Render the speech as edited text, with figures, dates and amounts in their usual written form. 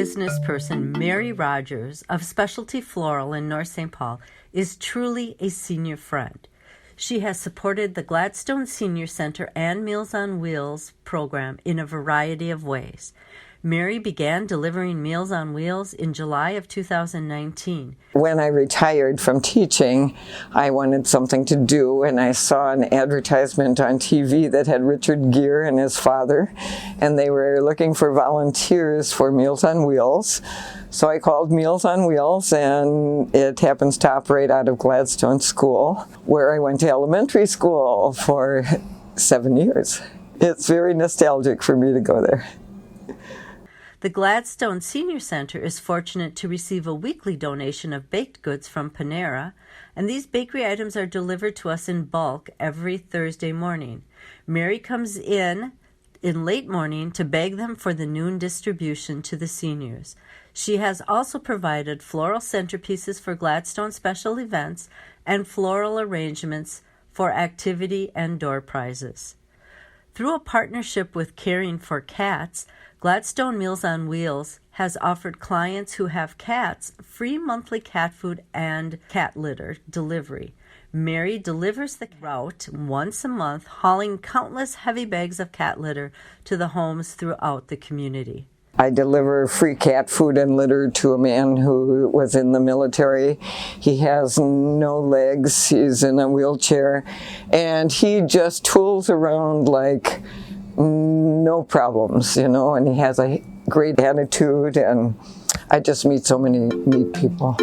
business person Mary Rogers of Specialty Floral in North St. Paul is truly a senior friend. She has supported the Gladstone Senior Center and Meals on Wheels program in a variety of ways. Mary began delivering Meals on Wheels in July of 2019. When I retired from teaching, I wanted something to do, and I saw an advertisement on TV that had Richard Gere and his father, and they were looking for volunteers for Meals on Wheels. So I called Meals on Wheels, and it happens to operate out of Gladstone School, where I went to elementary school for 7 years. It's very nostalgic for me to go there. The Gladstone Senior Center is fortunate to receive a weekly donation of baked goods from Panera, and these bakery items are delivered to us in bulk every Thursday morning. Mary comes in late morning to bag them for the noon distribution to the seniors. She has also provided floral centerpieces for Gladstone special events and floral arrangements for activity and door prizes. Through a partnership with Caring for Cats, Gladstone Meals on Wheels has offered clients who have cats free monthly cat food and cat litter delivery. Mary delivers the route once a month, hauling countless heavy bags of cat litter to the homes throughout the community. I deliver free cat food and litter to a man who was in the military. He has no legs, he's in a wheelchair, and he just tools around like no problems, and he has a great attitude, and I just meet so many neat people.